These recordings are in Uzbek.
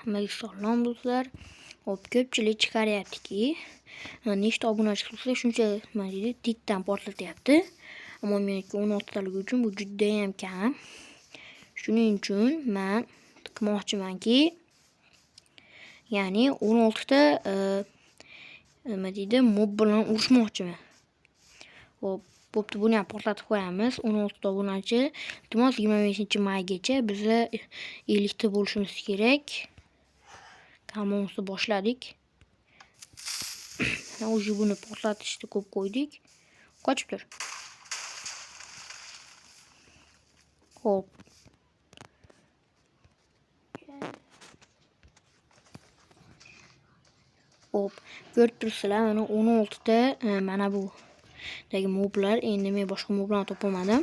Hammaga salom do'stlar. Hop, ko'pchilik chiqaryaptiki, nechta obunachi qilsa shuncha nima deydi, tikdan portlatyapti. Ammo meniki 16 talik uchun bu juda ham kam. Shuning uchun men qilmoqchimanki, ya'ni 16 ta nima deydi, mob bilan urushmoqchiman. Hop, bo'pti, buni ham portlatib qo'yamiz. 16 ta obunachi. Iltimos 25-maygacha biza 50 ta bo'lishimiz kerak. Hammamizni boshladik. Уже buni portlatishni ko'p qo'ydik. Qochib tur. Hop. Hop, ko'rib turibsizlar, mana 16 ta mana bu dagi moblar. Endi men boshqa moblarni topolmadim.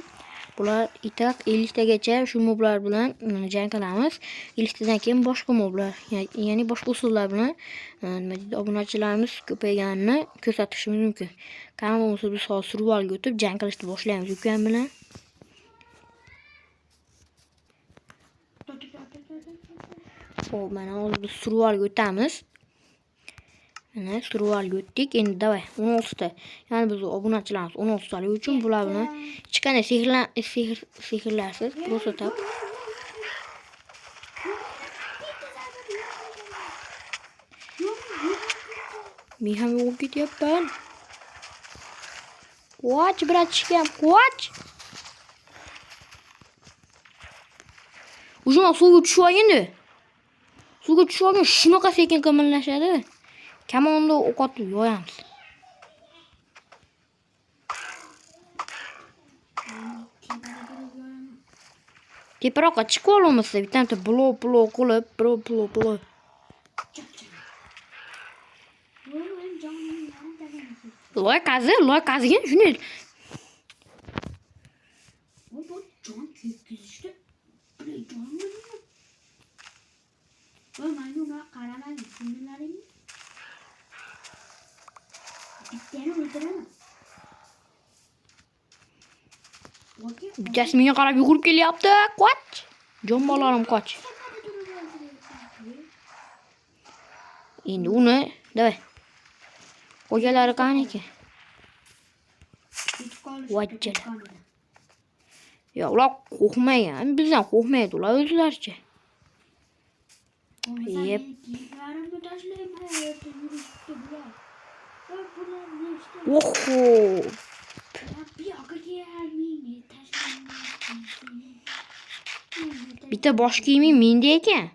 Bular itoq 50 tagacha shu moblar bilan jang qilamiz. 50 tadan keyin boshqa moblar, ya'ni boshqa usullar bilan nima deydi, obunachilarimiz ko'payganini ko'rsatishimiz mumkin. Qani bo'lmasa biz hozir survivalga o'tib jang qilishni boshlaymiz ukam bilan. Hop, mana hozir biz survivalga o'tamiz. Mana survivalga o'tdik. Endi davay 16 ta. Ya'ni biz obunachilarimiz 16 talik uchun bular bilan hech qanday sehrlarsiz просто так. Men ham yo'q ketyapman. Qoch, bratishkam, qoch. Ujuma suvga tushib endi. Suvga tushib olgan shunaqa sekin qimirlashadi. Kamonda o'q otib yoyamiz. Teparoqqa chiqib olmasa, bitta blok qilib, blok. Loy qazigan shuni. Bu jon ketkizishdi. Jonmi? Voy, mana uni qaramang, tushundilaringmi? Bittani o'ldiraman. Jasminga qarab yugurib kelyapti. Qoch. Jon bolarim, qoch. Endi uni, davay. Qo'yalari qaniki? Vajjal. Ya ular qo'rqmagan, bizdan qo'rqmaydi ular o'zlaricha. Yep. Oho. Bitta bosh kiyiming menda ekan.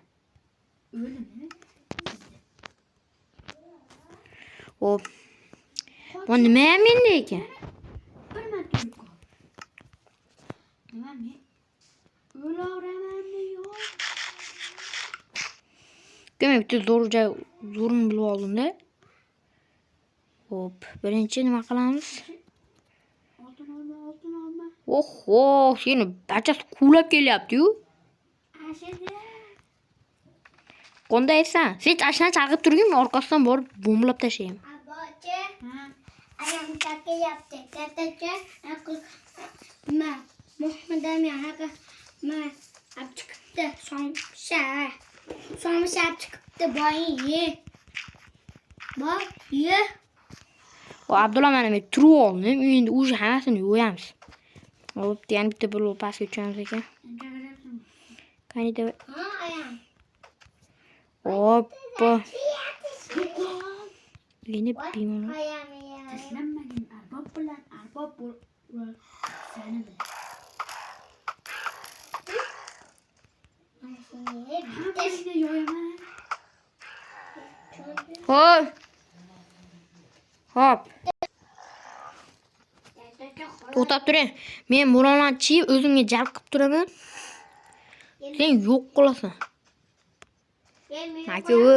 Hop. Bu nima ham menda ekan? Kim bitta zo'rini bilib oldim-da. Hop, birinchi nima qilamiz? Oltin olma. Oho, seni barchasi quvlab kelyapti-yu. Qondaysan? Sen ashna chaqib turgin, men orqasidan borib bomblab tashlayman. Abacha. Ayam chaqyapti. Tatacha, ma Muhammad aka ma chiqibdi. Somsha chiqibdi, boyi. Bak, ye. O Abdulla mana men turib oldim. Endi o'sha hammasini yo'yamiz. Hop, yana bitta blok pastga tushamiz ekan. Qanida? Ha, ayam. Hoppa. Endi bemalol. Tashlanmagin, arbob bilan arbob seni bilan. Hammasini yo'yaman. Hop. To'xtab turing. Men Muronlarni chiyib o'zimga jalb qilib turaman. Sen yo'q qilasan. Aka u.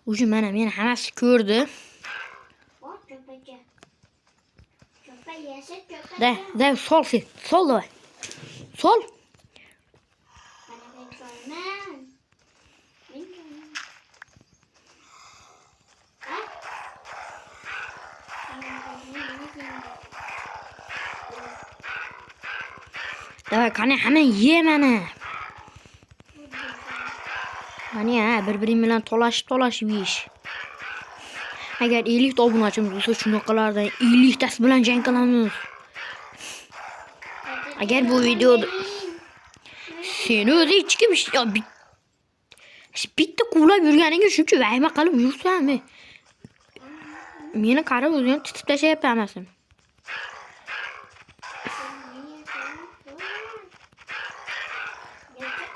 O'sha mana meni hammasi ko'rdi. Da, sol sen. Sol davay. Sol. Davay qani hemen ye mana. Mana ya bir-biring bilan talashib yeyish. Agar 50 ta obunachimiz bo'lsa, shunaqalardan 50 tasi bilan jang qilamiz. Agar bu videoda seni o'zi hech kim bitta quvlab yurganiga shuncha vayma qilib yursanmi? Meni qarab o'zini titib tashlayapti hammasini.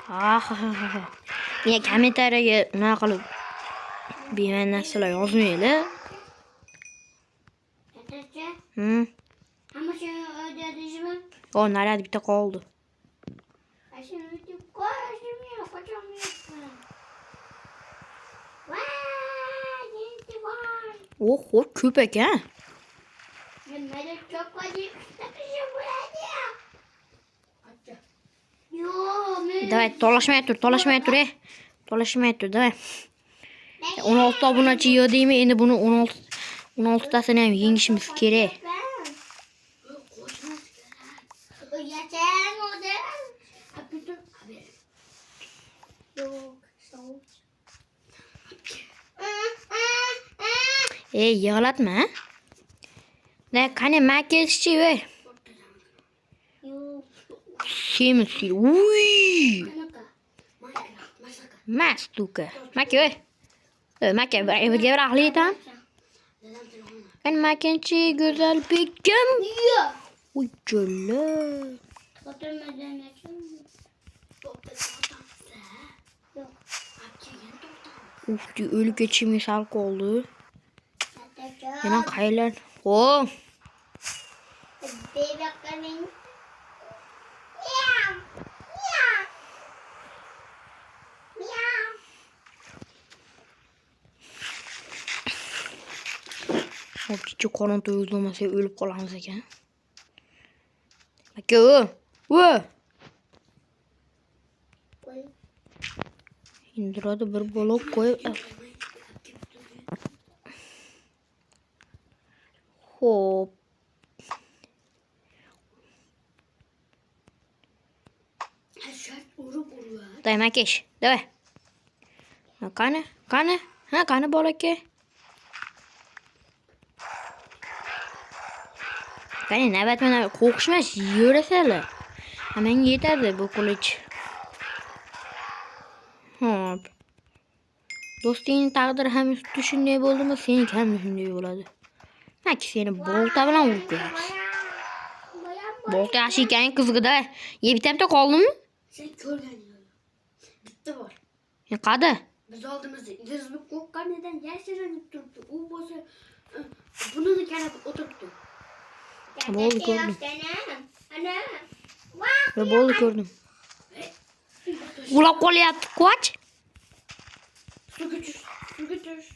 Ha. Meni kommentariyaga nima qilib beman narsalar yozmaylar. Hamma şey ödedişimi. O naradi bitta qoldi. Aşın ödeyip koyashim kaçamıyorsun. Vay, gitti var. Oho, ko'p ekan. Neden çok acı takışım buraya. Yo, Davay, talashmay tur, Talashmay tur, davay. 16 obunachi yodaymi? Endi buni 16 tasini ham yengishimiz kerak. Geçen o da. Yok, soğuk. Yig'latma. Da qani makeschi ver. Yok. Semiz. Uy! Kanaka. Mastuka. Maka ver. Maka birga rahli etam. Qani makenchi go'zal bekam. Yok. Uy, jo'lla. Oturmadan açın. Yok. Uf, o'lib ketishimga sal qoldi. Yana qaylar? O, Bebeklerin. Miau. Miau. Miau. Hopchicha qorin to'yizlamasa o'lib qolamiz ekan. Aka, o. Indirada bir blok qo'yib. Hop. Day makesh, davay. Qani? Ha, qani bolaka? Qani navbat mana qo'rqishmas, yurasanlar. Hamanga yetadi bu qilich. Hop. Do'stingning taqdiri ham xuddi shunday bo'ldimi, seniki ham shunday bo'ladi. Maki seni bolta bilan urib qo'yamiz. Bolta yaxshi ekan qizg'ida. Ye bitta qoldimi? Sen ko'rganing bitta bor. Qadi? Biz oldimizda ilizib qo'rqqan neden yashirinib turibdi. U bo'lsa buni qarab o'tiribdi. Bo'ldi, ko'rdim. Ana. Bo'ldi, ko'rdim. Ulab qolyapti, qoch. Suvga tush.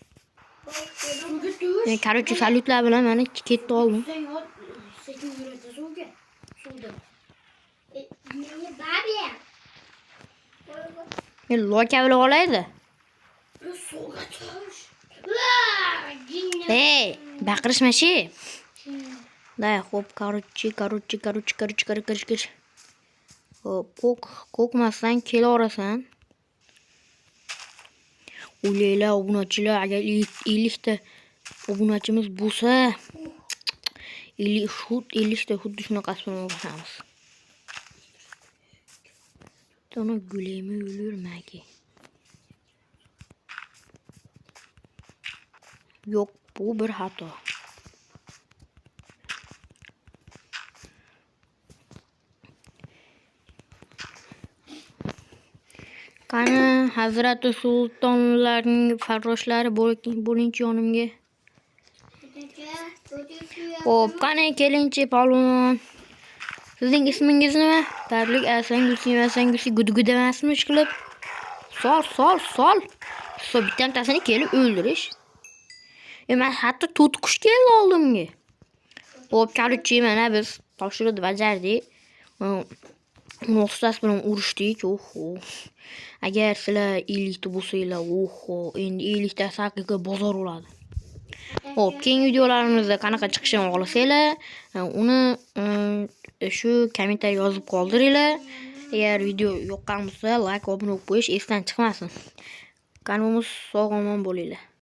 Men короче salutlar bilan mana ketdi oldim. Sen sekin yuradi suvga. Suvda. Babi. Men loka bilan olaydi. Suvga tush. Hey, baqirishmashi. Day, hop, короче. Hop, qo'rqmasdan kelaorasan. O'laylar, obunachilar, agar 50 ta obunachimiz bo'lsa, 50 ta xuddi shunaqasi bilan o'rganamiz. Tona gulaymi o'lurmaki. Yo'q, bu bir xato. Qani Hazrati sultonlarning farroshlari bo'linchi yonimga. Hop, qani kelinchi polvon. Sizning ismingiz nima? Tabrik Asangusi guduguda emasmi qilib? Sol. So bittamtasini kelib o'ldirish. Men hatto to'tiqush keldi oldimga. Hop, karuchi mana biz topshiriqni bajardik. 16 bilan urishdik. Oho. Agar sizlar 50 ta bo'lsanglar, oho, endi 50 ta haqiqiy bozor bo'ladi. Hop, keyingi videolarimizda qanaqa chiqishini xohlasanglar, uni shu kommentariy yozib qoldiringlar. Agar video yoqqan bo'lsa, like, obuna bo'lib qo'yish esdan chiqmasin. Kanalimiz sog' omon bo'linglar.